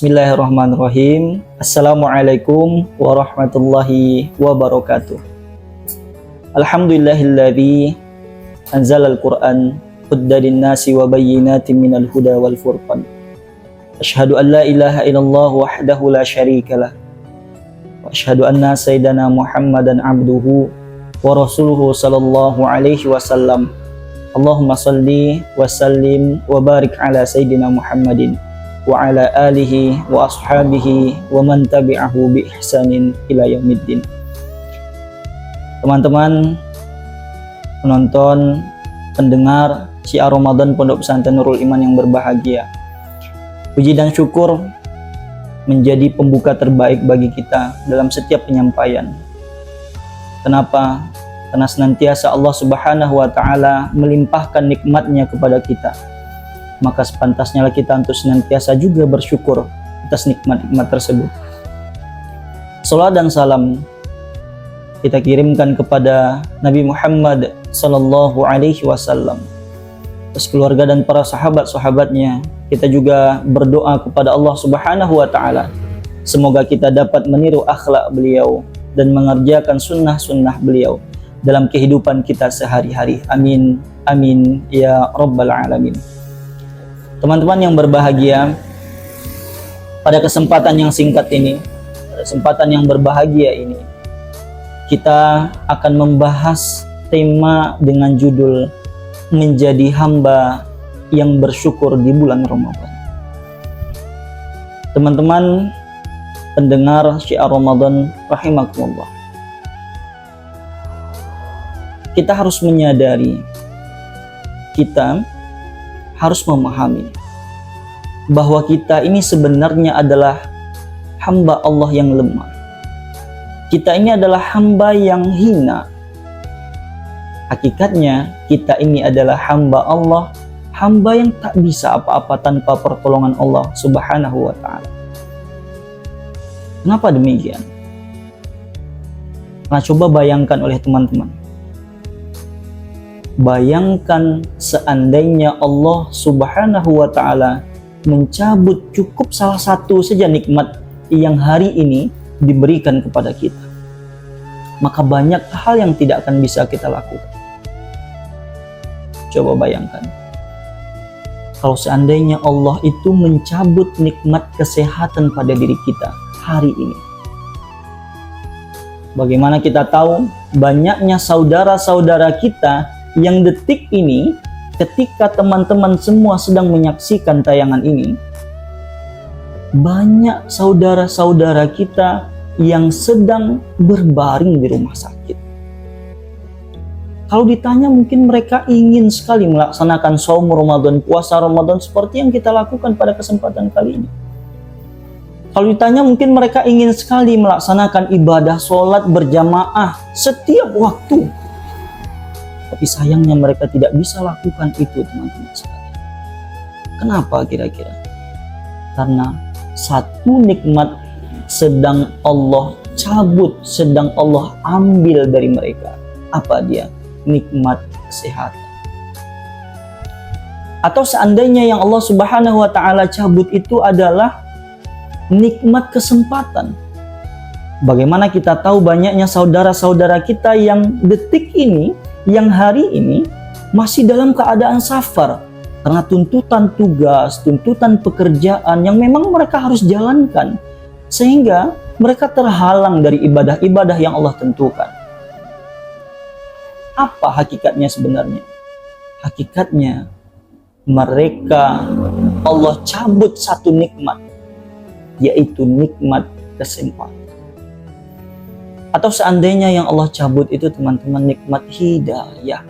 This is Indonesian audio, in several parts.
Bismillahirrahmanirrahim. Assalamualaikum warahmatullahi wabarakatuh. Alhamdulillahilladzi anzalal Qur'an hudan linnasi wa bayyinatin minal huda wal furqan. Asyhadu an la ilaha illallah wahdahu la syarikalah. Wa asyhadu anna sayyidana Muhammadan abduhu wa rasuluhu sallallahu alaihi wasallam. Allahumma salli wa sallim wa barik ala sayyidina Muhammadin wa ala alihi wa ashabihi wa man tabi'ahu bi ihsanin ila yaumiddin. Teman-teman penonton, pendengar Syiar Ramadan Pondok Pesantren Nurul Iman yang berbahagia, puji dan syukur menjadi pembuka terbaik bagi kita dalam setiap penyampaian. Kenapa? Karena senantiasa Allah Subhanahu wa Ta'ala melimpahkan nikmatnya kepada kita, maka sepantasnya kita untuk senantiasa juga bersyukur atas nikmat-nikmat tersebut. Salawat dan salam kita kirimkan kepada Nabi Muhammad sallallahu alaihi wasallam, terus keluarga dan para sahabat-sahabatnya. Kita juga berdoa kepada Allah Subhanahu wa Ta'ala, semoga kita dapat meniru akhlak beliau dan mengerjakan sunnah-sunnah beliau dalam kehidupan kita sehari-hari. Amin, amin ya rabbal alamin. Teman-teman yang berbahagia, pada kesempatan yang singkat ini, pada kesempatan yang berbahagia ini, kita akan membahas tema dengan judul menjadi hamba yang bersyukur di bulan Ramadan. Teman-teman pendengar Syiar Ramadan rahimakumullah, kita harus menyadari, kita harus memahami bahwa kita ini sebenarnya adalah hamba Allah yang lemah. Kita ini adalah hamba yang hina. Hakikatnya kita ini adalah hamba Allah, hamba yang tak bisa apa-apa tanpa pertolongan Allah Subhanahu wa Ta'ala. Kenapa demikian? Nah, coba bayangkan oleh teman-teman. Bayangkan seandainya Allah Subhanahu wa Ta'ala mencabut cukup salah satu saja nikmat yang hari ini diberikan kepada kita, maka banyak hal yang tidak akan bisa kita lakukan. Coba bayangkan, kalau seandainya Allah itu mencabut nikmat kesehatan pada diri kita hari ini. Bagaimana kita tahu banyaknya saudara-saudara kita yang detik ini, ketika teman-teman semua sedang menyaksikan tayangan ini, banyak saudara-saudara kita yang sedang berbaring di rumah sakit. Kalau ditanya, mungkin mereka ingin sekali melaksanakan saum Ramadan, puasa Ramadan seperti yang kita lakukan pada kesempatan kali ini. Kalau ditanya, mungkin mereka ingin sekali melaksanakan ibadah sholat berjamaah setiap waktu. Tapi sayangnya mereka tidak bisa lakukan itu, teman-teman sekalian. Kenapa kira-kira? Karena satu nikmat sedang Allah cabut, sedang Allah ambil dari mereka. Apa dia? Nikmat kesehatan. Atau seandainya yang Allah Subhanahu wa Ta'ala cabut itu adalah nikmat kesempatan. Bagaimana kita tahu banyaknya saudara-saudara kita yang detik ini, yang hari ini masih dalam keadaan safar karena tuntutan tugas, tuntutan pekerjaan yang memang mereka harus jalankan, sehingga mereka terhalang dari ibadah-ibadah yang Allah tentukan. Apa hakikatnya sebenarnya? Hakikatnya mereka Allah cabut satu nikmat, yaitu nikmat kesempatan. Atau seandainya yang Allah cabut itu, teman-teman, nikmat hidayah.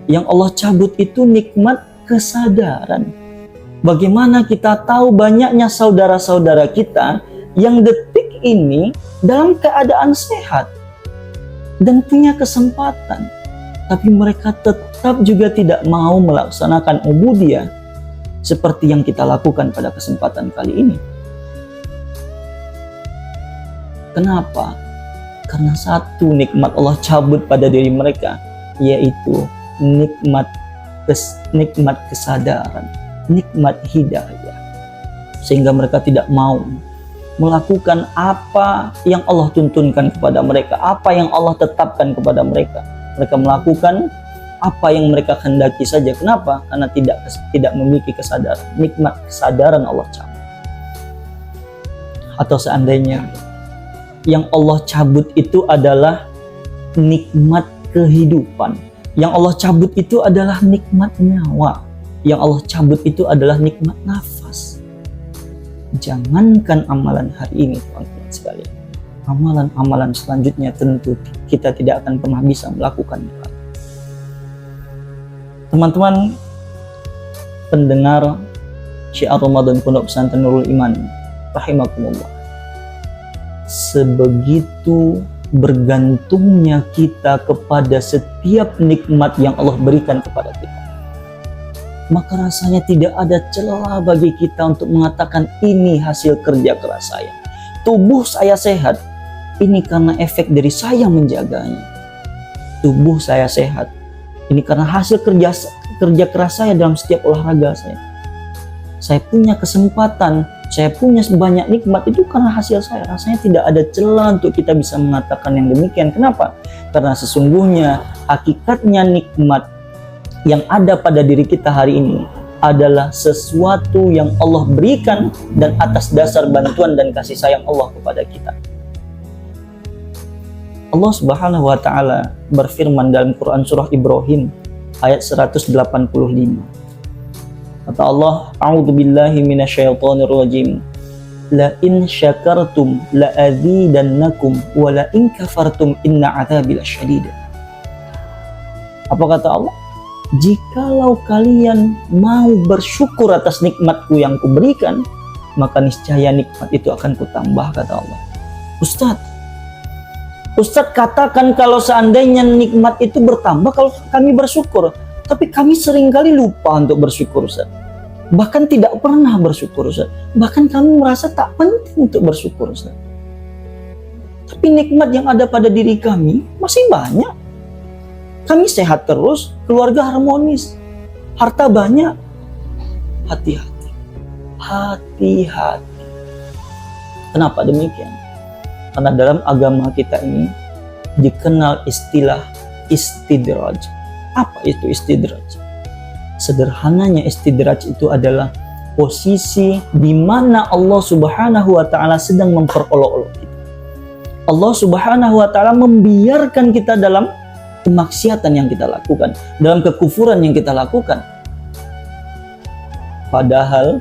Yang Allah cabut itu nikmat kesadaran. Bagaimana kita tahu banyaknya saudara-saudara kita yang detik ini dalam keadaan sehat dan punya kesempatan, tapi mereka tetap juga tidak mau melaksanakan ubudiyah seperti yang kita lakukan pada kesempatan kali ini. Kenapa? Karena satu nikmat Allah cabut pada diri mereka, yaitu nikmat kesadaran, nikmat hidayah. sehingga mereka tidak mau melakukan apa yang Allah tuntunkan kepada mereka, apa yang Allah tetapkan kepada mereka. Mereka melakukan apa yang mereka kehendaki saja. Kenapa? Karena tidak memiliki kesadaran, nikmat kesadaran Allah cabut. Atau seandainya yang Allah cabut itu adalah nikmat kehidupan, yang Allah cabut itu adalah nikmat nyawa, yang Allah cabut itu adalah nikmat nafas. Jangankan amalan hari ini, teman-teman sekalian, amalan-amalan selanjutnya tentu kita tidak akan pernah bisa melakukannya. Teman-teman pendengar Syiar Ramadan Pondok Pesantren Nurul Iman rahimakumullah, sebegitu bergantungnya kita kepada setiap nikmat yang Allah berikan kepada kita, maka rasanya tidak ada celah bagi kita untuk mengatakan ini hasil kerja keras saya. Tubuh saya sehat, ini karena efek dari saya menjaganya. Tubuh saya sehat, ini karena hasil kerja keras saya dalam setiap olahraga saya. Saya punya kesempatan, saya punya banyak nikmat, itu karena hasil saya. Rasanya tidak ada celah untuk kita bisa mengatakan yang demikian. Kenapa? Karena sesungguhnya hakikatnya nikmat yang ada pada diri kita hari ini adalah sesuatu yang Allah berikan dan atas dasar bantuan dan kasih sayang Allah kepada kita. Allah Subhanahu wa taala berfirman dalam Quran surah Ibrahim ayat 185. Kata Allah, "A'udzu billahi minasyaitonir rajim. La in syakartum la azidannakum wa la in kafartum inna 'adzabi lasyadid." Apa kata Allah? Jikalau kalian mau bersyukur atas nikmatku yang kuberikan, maka niscaya nikmat itu akan kutambah, kata Allah. Ustadz katakan kalau seandainya nikmat itu bertambah kalau kami bersyukur. Tapi kami seringkali lupa untuk bersyukur, Ustadz. Bahkan tidak pernah bersyukur, Ustadz. Bahkan kami merasa tak penting untuk bersyukur, Ustadz. Tapi nikmat yang ada pada diri kami masih banyak. Kami sehat terus, keluarga harmonis, harta banyak. Hati-hati. Hati-hati. Kenapa demikian? Karena dalam agama kita ini dikenal istilah istidraj. Apa itu istidraj? Sederhananya istidraj itu adalah posisi di mana Allah Subhanahu wa taala sedang memperolok-olok kita. Allah Subhanahu wa taala membiarkan kita dalam kemaksiatan yang kita lakukan, dalam kekufuran yang kita lakukan. Padahal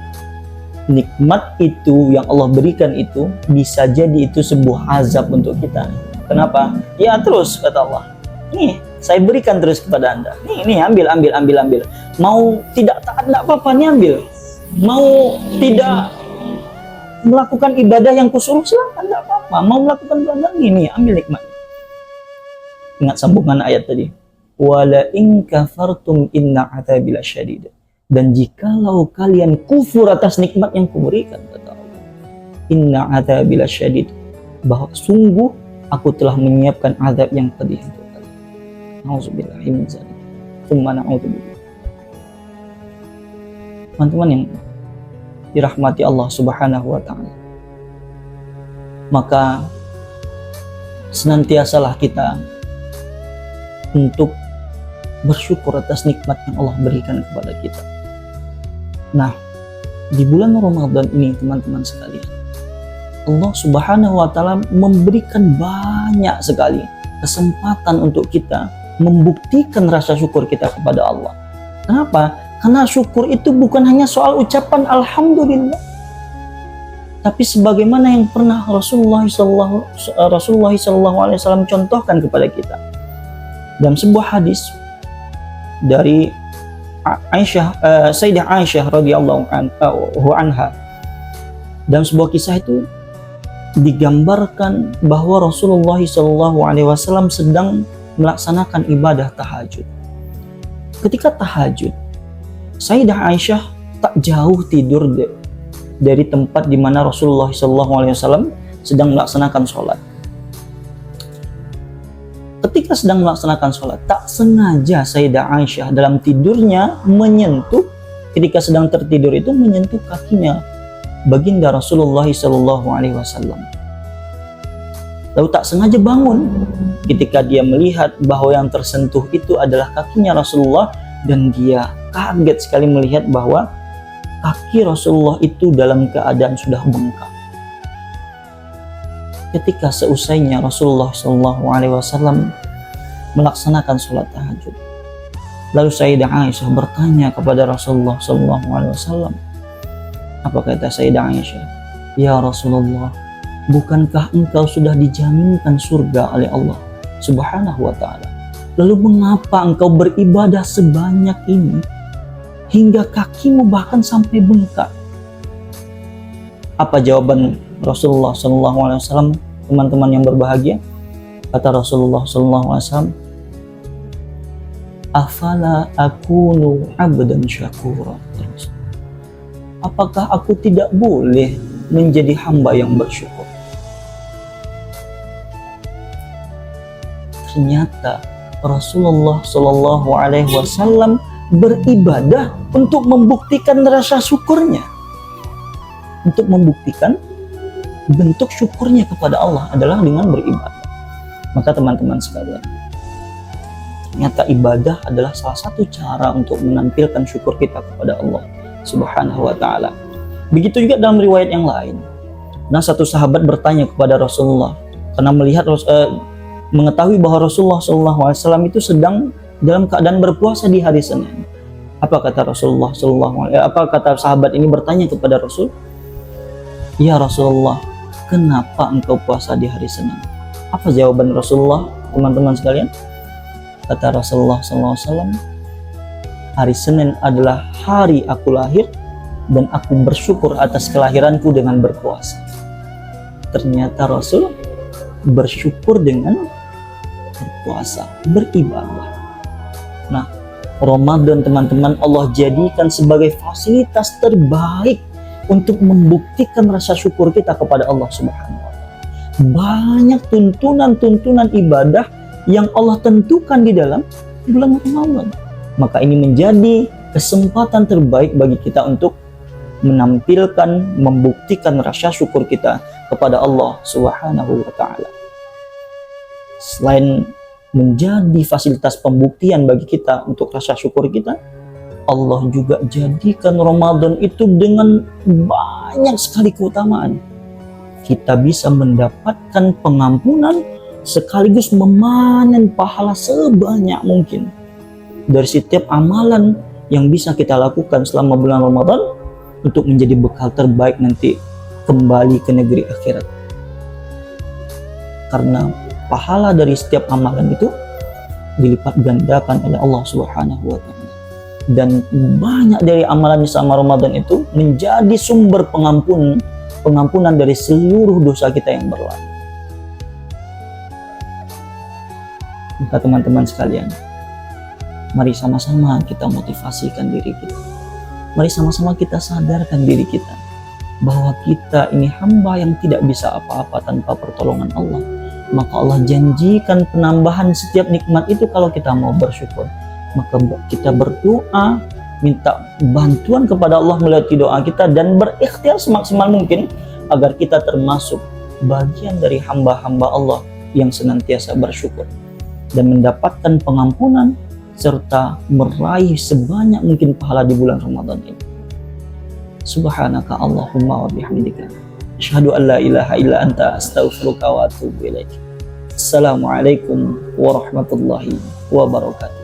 nikmat itu yang Allah berikan itu bisa jadi itu sebuah azab untuk kita. Kenapa? Ya terus kata Allah, nih saya berikan terus kepada anda. Nih ambil. Mau tidak taat tidak apa-apa, nih ambil. Mau tidak melakukan ibadah yang kusuruh silahkan, tidak apa-apa. Mau melakukan ibadah ini ambil nikmat. Ingat sambungan ayat tadi. Wala in kafartum inna 'adzabi lasyadid. Dan jikalau kalian kufur atas nikmat yang kuberikan, kata Allah, inna 'adzabi lasyadid, bahwa sungguh aku telah menyiapkan azab yang pedih untuk kalian. Nauzubillahi min dzalik. Tsumma na'udzubillah. Teman-teman yang dirahmati Allah Subhanahu wa taala, maka senantiasalah kita untuk bersyukur atas nikmat yang Allah berikan kepada kita. Nah, di bulan Ramadan ini teman-teman sekalian, Allah Subhanahu wa taala memberikan banyak sekali kesempatan untuk kita membuktikan rasa syukur kita kepada Allah. Kenapa? Karena syukur itu bukan hanya soal ucapan alhamdulillah, tapi sebagaimana yang pernah Rasulullah SAW contohkan kepada kita dalam sebuah hadis dari Sayyidah Aisyah radhiyallahu anha. Dalam sebuah kisah itu digambarkan bahwa Rasulullah SAW sedang melaksanakan ibadah tahajud. Ketika tahajud, Sayyidah Aisyah tak jauh tidur dari tempat di mana Rasulullah SAW sedang melaksanakan sholat. Ketika sedang melaksanakan sholat, tak sengaja Sayyidah Aisyah dalam tidurnya menyentuh, ketika sedang tertidur itu menyentuh kakinya baginda Rasulullah SAW. Lalu tak sengaja bangun ketika dia melihat bahwa yang tersentuh itu adalah kakinya Rasulullah, dan dia kaget sekali melihat bahwa kaki Rasulullah itu dalam keadaan sudah bengkak. Ketika seusainya Rasulullah SAW melaksanakan sholat tahajud, lalu Sayyidah Aisyah bertanya kepada Rasulullah SAW. Apa kata Sayyidah Aisyah? Ya Rasulullah, bukankah engkau sudah dijaminkan surga oleh Allah Subhanahu wa ta'ala? Lalu mengapa engkau beribadah sebanyak ini hingga kakimu bahkan sampai bengkak? Apa jawaban Rasulullah SAW, teman-teman yang berbahagia? Kata Rasulullah SAW, afala akunu abdan syakura. Apakah aku tidak boleh menjadi hamba yang bersyukur? Ternyata Rasulullah SAW beribadah untuk membuktikan rasa syukurnya, untuk membuktikan bentuk syukurnya kepada Allah adalah dengan beribadah. Maka teman-teman sekalian, ternyata ibadah adalah salah satu cara untuk menampilkan syukur kita kepada Allah Subhanahu wa ta'ala. Begitu juga dalam riwayat yang lain. Nah, satu sahabat bertanya kepada Rasulullah karena mengetahui bahwa Rasulullah SAW itu sedang dalam keadaan berpuasa di hari Senin. Apa kata Rasulullah apa kata sahabat ini bertanya kepada Rasul? Ya Rasulullah, kenapa engkau puasa di hari Senin? Apa jawaban Rasulullah, teman-teman sekalian? Kata Rasulullah SAW, hari Senin adalah hari aku lahir dan aku bersyukur atas kelahiranku dengan berpuasa. Ternyata Rasul bersyukur dengan berpuasa, beribadah. Nah, Ramadan teman-teman Allah jadikan sebagai fasilitas terbaik untuk membuktikan rasa syukur kita kepada Allah Subhanahu wa ta'ala. Banyak tuntunan-tuntunan ibadah yang Allah tentukan di dalam bulan Ramadan. Maka ini menjadi kesempatan terbaik bagi kita untuk menampilkan, membuktikan rasa syukur kita kepada Allah Subhanahu wa ta'ala. Selain menjadi fasilitas pembuktian bagi kita untuk rasa syukur kita, Allah juga jadikan Ramadan itu dengan banyak sekali keutamaan. Kita bisa mendapatkan pengampunan sekaligus memanen pahala sebanyak mungkin dari setiap amalan yang bisa kita lakukan selama bulan Ramadan untuk menjadi bekal terbaik nanti kembali ke negeri akhirat. Karena pahala dari setiap amalan itu dilipat gandakan oleh Allah Subhanahu wa ta'ala. Dan banyak dari amalan selama Ramadan itu menjadi sumber pengampunan dari seluruh dosa kita yang berlalu. Maka teman-teman sekalian, mari sama-sama kita motivasikan diri kita. Mari sama-sama kita sadarkan diri kita bahwa kita ini hamba yang tidak bisa apa-apa tanpa pertolongan Allah. Maka Allah janjikan penambahan setiap nikmat itu kalau kita mau bersyukur. Maka kita berdoa, minta bantuan kepada Allah melalui doa kita dan berikhtiar semaksimal mungkin agar kita termasuk bagian dari hamba-hamba Allah yang senantiasa bersyukur dan mendapatkan pengampunan serta meraih sebanyak mungkin pahala di bulan Ramadan ini. Subhanaka Allahumma wa bihamdika asyhadu an la ilaha illa anta astaghfiruka wa atubu ilaik. Assalamualaikum warahmatullahi wabarakatuh.